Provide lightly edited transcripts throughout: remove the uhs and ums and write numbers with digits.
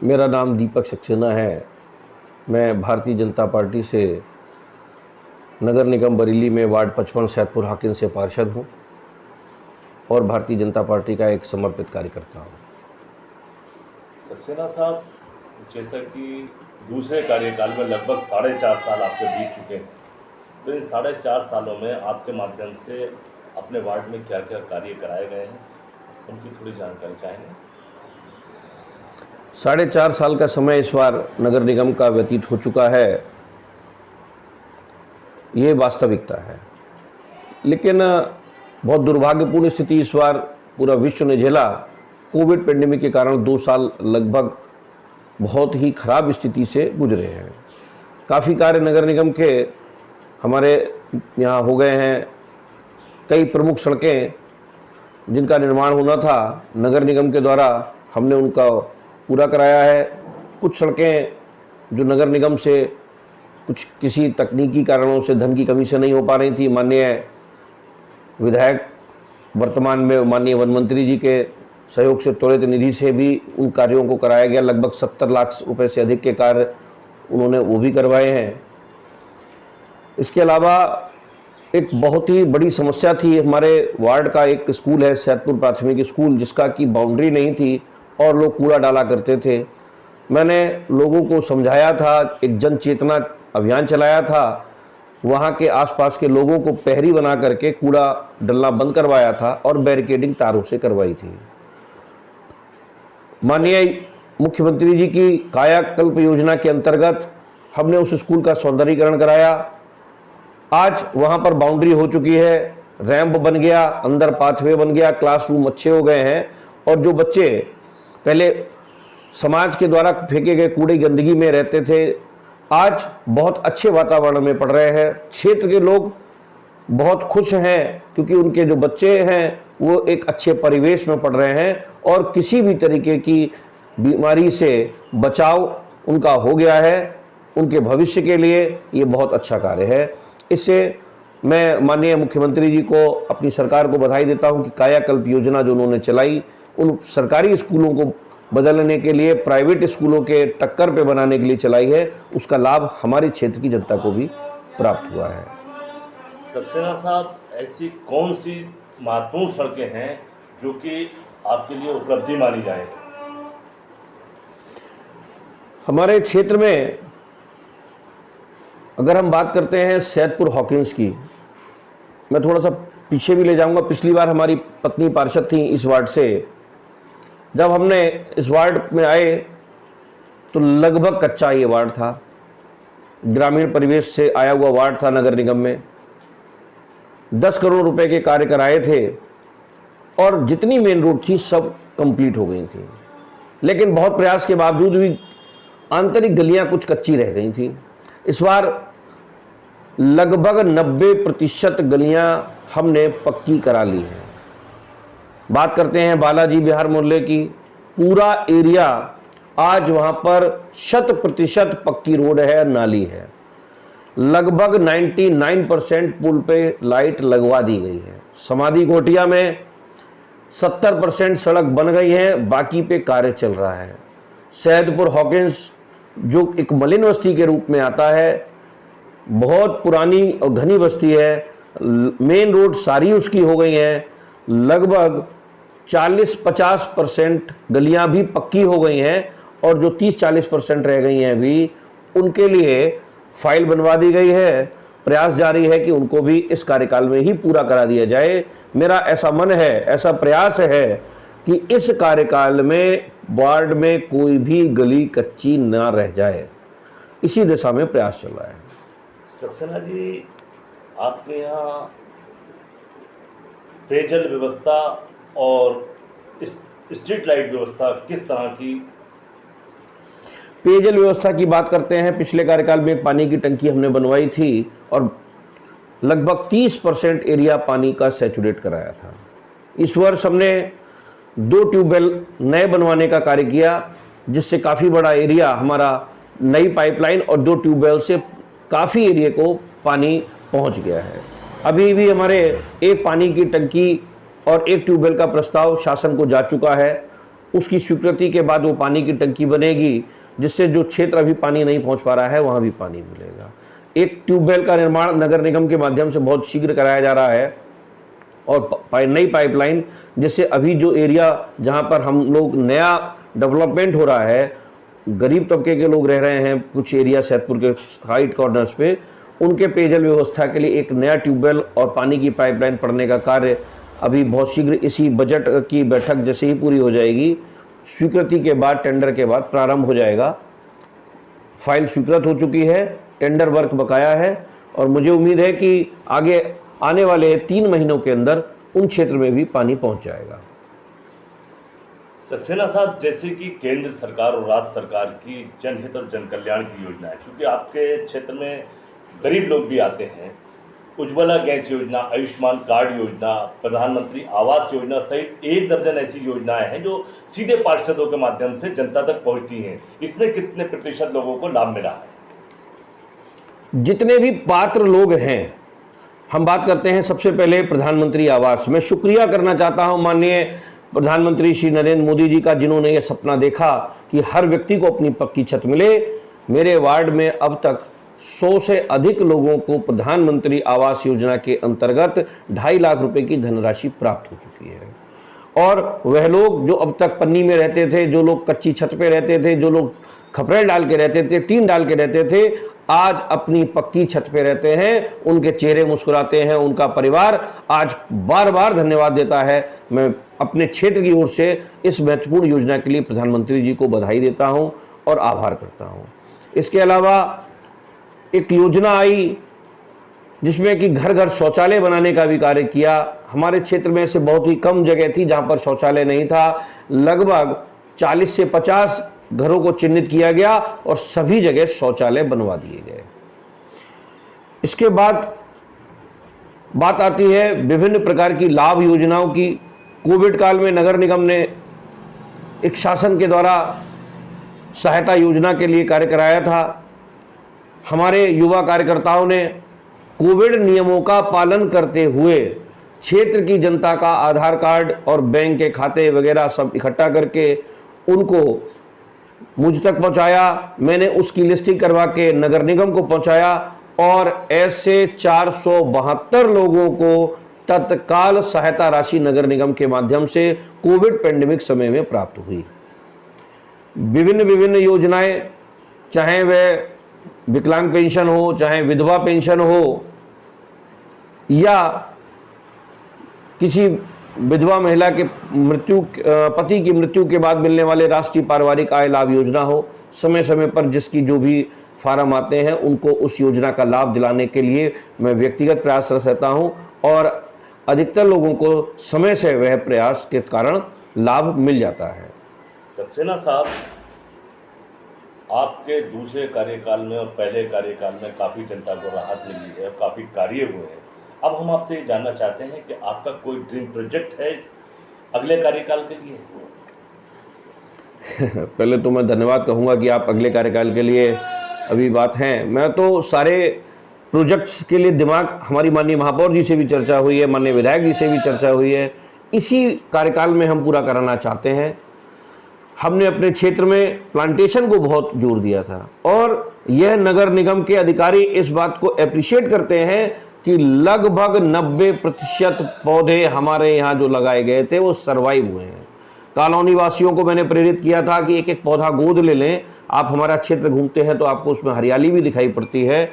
मेरा नाम दीपक सक्सेना है। मैं भारतीय जनता पार्टी से नगर निगम बरेली में वार्ड 55 सैदपुर हाकिम से पार्षद हूँ और भारतीय जनता पार्टी का एक समर्पित कार्यकर्ता हूँ। सक्सेना साहब, जैसा कि दूसरे कार्यकाल में लगभग 4.5 साल आपके बीत चुके हैं, तो इन 4.5 सालों में आपके माध्यम से अपने वार्ड में क्या क्या कार्य कराए गए हैं, उनकी थोड़ी जानकारी चाहेंगे। 4.5 साल का समय इस बार नगर निगम का व्यतीत हो चुका है, ये वास्तविकता है। लेकिन बहुत दुर्भाग्यपूर्ण स्थिति इस बार पूरा विश्व ने झेला। कोविड पेंडेमिक के कारण 2 साल लगभग बहुत ही खराब स्थिति से गुजरे हैं। काफ़ी कार्य नगर निगम के हमारे यहाँ हो गए हैं। कई प्रमुख सड़कें जिनका निर्माण होना था नगर निगम के द्वारा हमने उनका पूरा कराया है। कुछ सड़कें जो नगर निगम से कुछ किसी तकनीकी कारणों से धन की कमी से नहीं हो पा रही थी, माननीय विधायक वर्तमान में माननीय वन मंत्री जी के सहयोग से त्वरित निधि से भी उन कार्यों को कराया गया। लगभग 70 लाख रुपए से अधिक के कार्य उन्होंने वो भी करवाए हैं। इसके अलावा एक बहुत ही बड़ी समस्या थी, हमारे वार्ड का एक स्कूल है सैदपुर प्राथमिक स्कूल, जिसका की बाउंड्री नहीं थी और लोग कूड़ा डाला करते थे। मैंने लोगों को समझाया था, एक जन चेतना अभियान चलाया था, वहाँ के आसपास के लोगों को पहरी बना करके कूड़ा डलना बंद करवाया था और बैरिकेडिंग तारों से करवाई थी। माननीय मुख्यमंत्री जी की कायाकल्प योजना के अंतर्गत हमने उस स्कूल का सौंदर्यीकरण कराया। आज वहाँ पर बाउंड्री हो चुकी है, रैंप बन गया, अंदर पाथवे बन गया, क्लासरूम अच्छे हो गए हैं और जो बच्चे पहले समाज के द्वारा फेंके गए कूड़े गंदगी में रहते थे, आज बहुत अच्छे वातावरण में पढ़ रहे हैं। क्षेत्र के लोग बहुत खुश हैं क्योंकि उनके जो बच्चे हैं वो एक अच्छे परिवेश में पढ़ रहे हैं और किसी भी तरीके की बीमारी से बचाव उनका हो गया है। उनके भविष्य के लिए ये बहुत अच्छा कार्य है। इससे मैं माननीय मुख्यमंत्री जी को, अपनी सरकार को बधाई देता हूं कि कायाकल्प योजना जो उन्होंने चलाई, उन सरकारी स्कूलों को बदलने के लिए, प्राइवेट स्कूलों के टक्कर पे बनाने के लिए चलाई है, उसका लाभ हमारे क्षेत्र की जनता को भी प्राप्त हुआ है। सक्सेना साहब, ऐसी कौन सी महत्वपूर्ण सड़कें हैं जो कि आपके लिए उपलब्धि मानी जाए? हमारे क्षेत्र में अगर हम बात करते हैं सैदपुर हॉकिंस की, मैं थोड़ा सा पीछे भी ले जाऊंगा। पिछली बार हमारी पत्नी पार्षद थी इस वार्ड से। जब हमने इस वार्ड में आए तो लगभग कच्चा ये वार्ड था, ग्रामीण परिवेश से आया हुआ वार्ड था। नगर निगम में 10 करोड़ रुपए के कार्य कराए थे और जितनी मेन रोड थी सब कंप्लीट हो गई थी, लेकिन बहुत प्रयास के बावजूद भी आंतरिक गलियां कुछ कच्ची रह गई थी। इस बार लगभग 90% गलियां हमने पक्की करा ली हैं। बात करते हैं बालाजी बिहार मोहल्ले की, पूरा एरिया आज वहां पर 100% पक्की रोड है, नाली है। लगभग 99% पुल पे लाइट लगवा दी गई है। समाधि घोटिया में 70% सड़क बन गई है, बाकी पे कार्य चल रहा है। सैदपुर हॉकिंस जो एक मलिन बस्ती के रूप में आता है, बहुत पुरानी और घनी बस्ती है, मेन रोड सारी उसकी हो गई हैं। लगभग 40-50% गलियां भी पक्की हो गई हैं और जो 30-40% रह गई हैं अभी, उनके लिए फाइल बनवा दी गई है। प्रयास जारी है कि उनको भी इस कार्यकाल में ही पूरा करा दिया जाए। मेरा ऐसा मन है, ऐसा प्रयास है कि इस कार्यकाल में वार्ड में कोई भी गली कच्ची ना रह जाए। इसी दिशा में प्रयास चल रहा है। सक्सेना जी, आपके यहाँ पेयजल व्यवस्था और स्ट्रीट लाइट व्यवस्था किस तरह की? पेयजल व्यवस्था की बात करते हैं, पिछले कार्यकाल में पानी की टंकी हमने बनवाई थी और लगभग 30% एरिया पानी का सैचुरेट कराया था। इस वर्ष हमने 2 ट्यूबवेल नए बनवाने का कार्य किया, जिससे काफ़ी बड़ा एरिया हमारा नई पाइपलाइन और 2 ट्यूबवेल से काफ़ी एरिया को पानी पहुंच गया है। अभी भी हमारे एक पानी की टंकी और एक ट्यूबवेल का प्रस्ताव शासन को जा चुका है। उसकी स्वीकृति के बाद वो पानी की टंकी बनेगी, जिससे जो क्षेत्र अभी पानी नहीं पहुंच पा रहा है वहां भी पानी मिलेगा। एक ट्यूबवेल का निर्माण नगर निगम के माध्यम से बहुत शीघ्र कराया जा रहा है और नई पाइपलाइन, जिससे अभी जो एरिया जहां पर हम लोग नया डेवलपमेंट हो रहा है, गरीब तबके के लोग रह रहे हैं कुछ एरिया सैदपुर के साइड कॉर्नर्स पे, उनके पेयजल व्यवस्था के लिए एक नया ट्यूबवेल और पानी की पाइपलाइन पड़ने का कार्य अभी बहुत शीघ्र इसी बजट की बैठक जैसे ही पूरी हो जाएगी, स्वीकृति के बाद, टेंडर के बाद प्रारंभ हो जाएगा। फाइल स्वीकृत हो चुकी है, टेंडर वर्क बकाया है और मुझे उम्मीद है कि आगे आने वाले 3 महीनों के अंदर उन क्षेत्र में भी पानी पहुंच जाएगा। सक्सेना साहब, जैसे कि केंद्र सरकार और राज्य सरकार की जनहित और जन कल्याण की योजना है, क्योंकि आपके क्षेत्र में गरीब लोग भी आते हैं, उज्ज्वला गैस योजना, आयुष्मान कार्ड योजना, प्रधानमंत्री आवास योजना सहित 1 दर्जन ऐसी योजनाएं हैं जो सीधे पार्षदों के माध्यम से जनता तक पहुंचती हैं। इसमें कितने प्रतिशत लोगों को लाभ मिला है? जितने भी पात्र लोग हैं, हम बात करते हैं सबसे पहले प्रधानमंत्री आवास। मैं शुक्रिया करना चाहता हूं माननीय प्रधानमंत्री श्री नरेंद्र मोदी जी का, जिन्होंने ये सपना देखा कि हर व्यक्ति को अपनी पक्की छत मिले। मेरे वार्ड में अब तक 100 से अधिक लोगों को प्रधानमंत्री आवास योजना के अंतर्गत 2.5 लाख रुपए की धनराशि प्राप्त हो चुकी है। और वह लोग जो अब तक पन्नी में रहते थे, जो लोग कच्ची छत पे रहते थे, जो लोग खपरेल डाल के रहते थे, टीन डाल के रहते थे, आज अपनी पक्की छत पे रहते हैं, उनके चेहरे मुस्कुराते हैं, उनका परिवार आज बार बार धन्यवाद देता है। मैं अपने क्षेत्र की ओर से इस महत्वपूर्ण योजना के लिए प्रधानमंत्री जी को बधाई देता हूं और आभार करता हूं। इसके अलावा एक योजना आई जिसमें कि घर घर शौचालय बनाने का भी कार्य किया। हमारे क्षेत्र में ऐसे बहुत ही कम जगह थी जहां पर शौचालय नहीं था। लगभग 40 से 50 घरों को चिन्हित किया गया और सभी जगह शौचालय बनवा दिए गए। इसके बाद बात आती है विभिन्न प्रकार की लाभ योजनाओं की। कोविड काल में नगर निगम ने एक शासन के द्वारा सहायता योजना के लिए कार्य कराया था। हमारे युवा कार्यकर्ताओं ने कोविड नियमों का पालन करते हुए क्षेत्र की जनता का आधार कार्ड और बैंक के खाते वगैरह सब इकट्ठा करके उनको मुझ तक पहुंचाया। मैंने उसकी लिस्टिंग करवा के नगर निगम को पहुंचाया और ऐसे 472 लोगों को तत्काल सहायता राशि नगर निगम के माध्यम से कोविड पेंडेमिक समय में प्राप्त हुई। विभिन्न योजनाएं, चाहे वह विकलांग पेंशन हो, चाहे विधवा पेंशन हो, या किसी विधवा महिला के पति की मृत्यु के बाद मिलने वाले राष्ट्रीय पारिवारिक आय लाभ योजना हो, समय समय पर जिसकी जो भी फार्म आते हैं उनको उस योजना का लाभ दिलाने के लिए मैं व्यक्तिगत प्रयासरत रहता हूं और अधिकतर लोगों को समय से वह प्रयास के कारण लाभ मिल जाता है। सक्सेना साहब, आपके दूसरे कार्यकाल में और पहले कार्यकाल में काफ़ी जनता को राहत मिली है, काफ़ी कार्य हुए हैं। अब हम आपसे ये जानना चाहते हैं कि आपका कोई ड्रीम प्रोजेक्ट है इस अगले कार्यकाल के लिए? पहले तो मैं धन्यवाद कहूँगा कि आप अगले कार्यकाल के लिए अभी बात हैं। मैं तो सारे प्रोजेक्ट्स के लिए दिमाग, हमारी माननीय महापौर जी से भी चर्चा हुई है, माननीय विधायक जी से भी चर्चा हुई है, इसी कार्यकाल में हम पूरा कराना चाहते हैं। हमने अपने क्षेत्र में प्लांटेशन को बहुत जोर दिया था और यह नगर निगम के अधिकारी इस बात को एप्रिशिएट करते हैं कि लगभग 90% पौधे हमारे यहाँ जो लगाए गए थे वो सरवाइव हुए हैं। कॉलोनी वासियों को मैंने प्रेरित किया था कि एक एक पौधा गोद ले लें। आप हमारा क्षेत्र घूमते हैं तो आपको उसमें हरियाली भी दिखाई पड़ती है।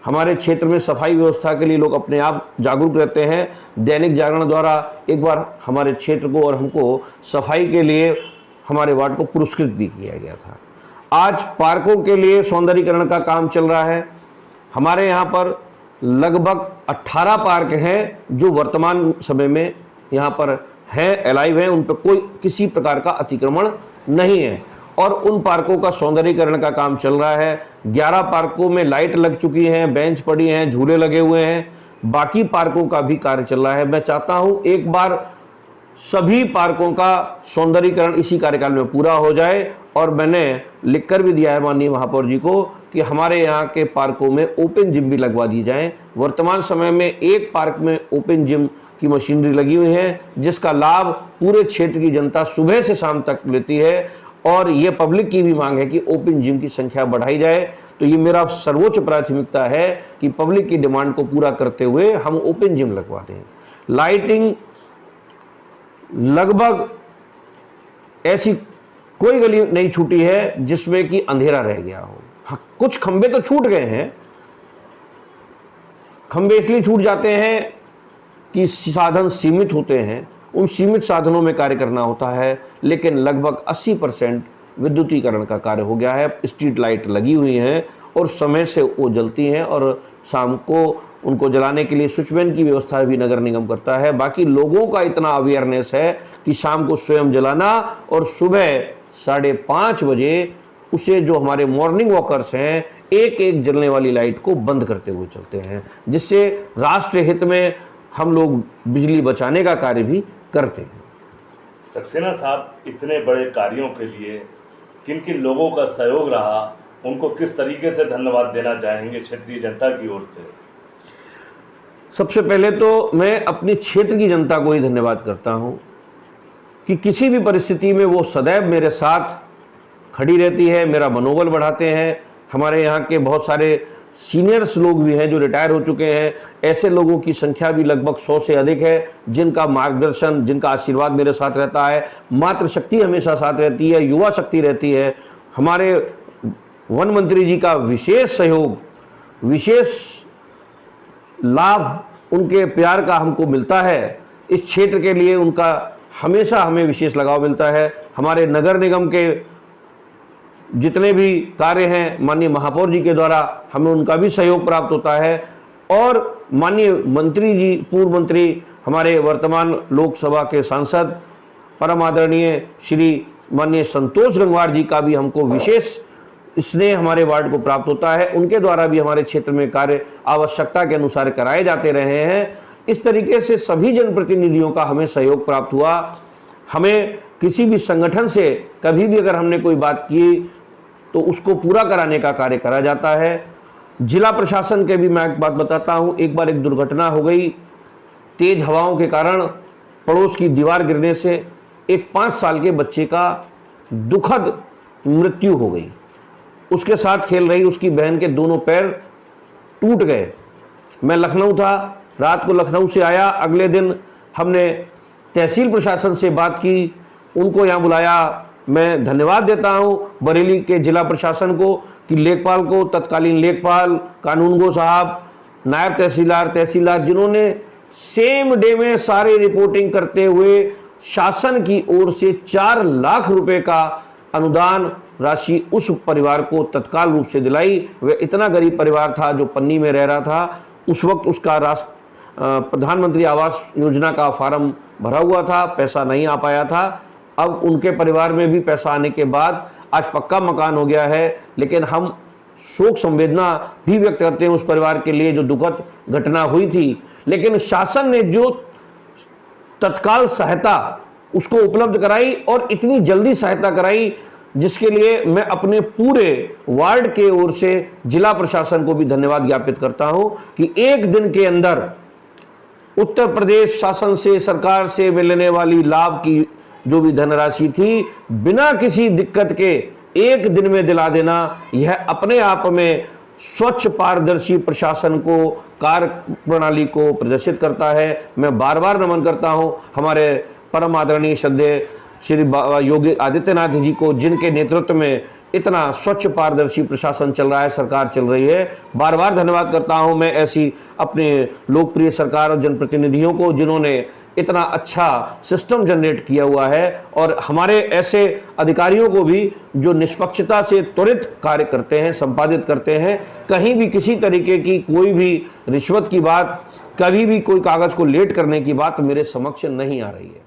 हमारे क्षेत्र में सफाई व्यवस्था के लिए लोग अपने आप जागरूक रहते हैं। दैनिक जागरण द्वारा एक बार हमारे क्षेत्र को और हमको सफाई के लिए हमारे वार्ड को पुरस्कृत भी किया गया था। आज पार्कों के लिए सौंदर्यीकरण का काम चल रहा है। हमारे यहाँ पर लगभग 18 पार्क हैं जो वर्तमान समय में यहाँ पर हैं, अलाइव हैं, उन पर कोई किसी प्रकार का अतिक्रमण नहीं है और उन पार्कों का सौंदर्यीकरण का काम चल रहा है। 11 पार्कों में लाइट लग चुकी हैं, बेंच पड़ी हैं, झूले लगे हुए हैं, बाकी पार्कों का भी कार्य चल रहा है। मैं चाहता हूँ एक बार सभी पार्कों का सौंदर्यीकरण इसी कार्यकाल में पूरा हो जाए। और मैंने लिखकर भी दिया है माननीय महापौर जी को कि हमारे यहाँ के पार्कों में ओपन जिम भी लगवा दी जाए। वर्तमान समय में एक पार्क में ओपन जिम की मशीनरी लगी हुई है, जिसका लाभ पूरे क्षेत्र की जनता सुबह से शाम तक लेती है। और ये पब्लिक की भी मांग है कि ओपन जिम की संख्या बढ़ाई जाए। तो ये मेरा सर्वोच्च प्राथमिकता है कि पब्लिक की डिमांड को पूरा करते हुए हम ओपन जिम लगवा दें। लाइटिंग लगभग ऐसी कोई गली नहीं छूटी है जिसमें कि अंधेरा रह गया हो। हाँ, कुछ खंबे तो छूट गए हैं। खंबे इसलिए छूट जाते हैं कि साधन सीमित होते हैं, उन सीमित साधनों में कार्य करना होता है। लेकिन लगभग 80% विद्युतीकरण का कार्य हो गया है। स्ट्रीट लाइट लगी हुई हैं और समय से वो जलती हैं और शाम को उनको जलाने के लिए स्विचमैन की व्यवस्था भी नगर निगम करता है। बाकी लोगों का इतना अवेयरनेस है कि शाम को स्वयं जलाना और सुबह 5:30 बजे उसे जो हमारे मॉर्निंग वॉकर्स हैं एक एक जलने वाली लाइट को बंद करते हुए चलते हैं, जिससे राष्ट्र हित में हम लोग बिजली बचाने का कार्य भी करते हैं। सक्सेना साहब, इतने बड़े कार्यों के लिए किन किन लोगों का सहयोग रहा, उनको किस तरीके से धन्यवाद देना चाहेंगे क्षेत्रीय जनता की ओर से? सबसे पहले तो मैं अपनी क्षेत्र की जनता को ही धन्यवाद करता हूं कि किसी भी परिस्थिति में वो सदैव मेरे साथ खड़ी रहती है, मेरा मनोबल बढ़ाते हैं। हमारे यहाँ के बहुत सारे सीनियर्स लोग भी हैं जो रिटायर हो चुके हैं। ऐसे लोगों की संख्या भी लगभग 100 से अधिक है, जिनका मार्गदर्शन, जिनका आशीर्वाद मेरे साथ रहता है। मातृशक्ति हमेशा साथ रहती है, युवा शक्ति रहती है। हमारे वन मंत्री जी का विशेष सहयोग, विशेष लाभ उनके प्यार का हमको मिलता है। इस क्षेत्र के लिए उनका हमेशा हमें विशेष लगाव मिलता है। हमारे नगर निगम के जितने भी कार्य हैं माननीय महापौर जी के द्वारा हमें उनका भी सहयोग प्राप्त होता है। और माननीय मंत्री जी, पूर्व मंत्री, हमारे वर्तमान लोकसभा के सांसद परम आदरणीय श्री माननीय संतोष गंगवार जी का भी हमको विशेष स्नेह हमारे वार्ड को प्राप्त होता है। उनके द्वारा भी हमारे क्षेत्र में कार्य आवश्यकता के अनुसार कराए जाते रहे हैं। इस तरीके से सभी जनप्रतिनिधियों का हमें सहयोग प्राप्त हुआ। हमें किसी भी संगठन से कभी भी अगर हमने कोई बात की तो उसको पूरा कराने का कार्य करा जाता है। जिला प्रशासन के भी मैं एक बात बताता हूँ। एक बार एक दुर्घटना हो गई, तेज हवाओं के कारण पड़ोस की दीवार गिरने से एक 5 साल के बच्चे का दुखद मृत्यु हो गई। उसके साथ खेल रही उसकी बहन के दोनों पैर टूट गए। मैं लखनऊ था, रात को लखनऊ से आया। अगले दिन हमने तहसील प्रशासन से बात की, उनको यहाँ बुलाया। मैं धन्यवाद देता हूँ बरेली के जिला प्रशासन को कि लेखपाल को, तत्कालीन लेखपाल, कानूनगो साहब, नायब तहसीलदार जिन्होंने सेम डे में सारी रिपोर्टिंग करते हुए शासन की ओर से 4 लाख रुपए का अनुदान राशि उस परिवार को तत्काल रूप से दिलाई। वह इतना गरीब परिवार था जो पन्नी में रह रहा था। उस वक्त उसका प्रधानमंत्री आवास योजना का फॉर्म भरा हुआ था, पैसा नहीं आ पाया था। अब उनके परिवार में भी पैसा आने के बाद आज पक्का मकान हो गया है। लेकिन हम शोक संवेदना भी व्यक्त करते हैं उस परिवार के लिए जो दुखद घटना हुई थी। लेकिन शासन ने जो तत्काल सहायता उसको उपलब्ध कराई और इतनी जल्दी सहायता कराई, जिसके लिए मैं अपने पूरे वार्ड के ओर से जिला प्रशासन को भी धन्यवाद ज्ञापित करता हूं कि एक दिन के अंदर उत्तर प्रदेश शासन से, सरकार से मिलने वाली लाभ की जो भी धनराशि थी, बिना किसी दिक्कत के एक दिन में दिला देना, यह अपने आप में स्वच्छ पारदर्शी प्रशासन को, कार्य प्रणाली को प्रदर्शित करता है। मैं बार बार नमन करता हूं हमारे परम आदरणीय श्रद्धेय श्री योगी आदित्यनाथ जी को, जिनके नेतृत्व में इतना स्वच्छ पारदर्शी प्रशासन चल रहा है, सरकार चल रही है। बार बार धन्यवाद करता हूं मैं ऐसी अपने लोकप्रिय सरकार और जनप्रतिनिधियों को जिन्होंने इतना अच्छा सिस्टम जनरेट किया हुआ है, और हमारे ऐसे अधिकारियों को भी जो निष्पक्षता से त्वरित कार्य करते हैं, संपादित करते हैं। कहीं भी किसी तरीके की कोई भी रिश्वत की बात, कभी भी कोई कागज को लेट करने की बात मेरे समक्ष नहीं आ रही है।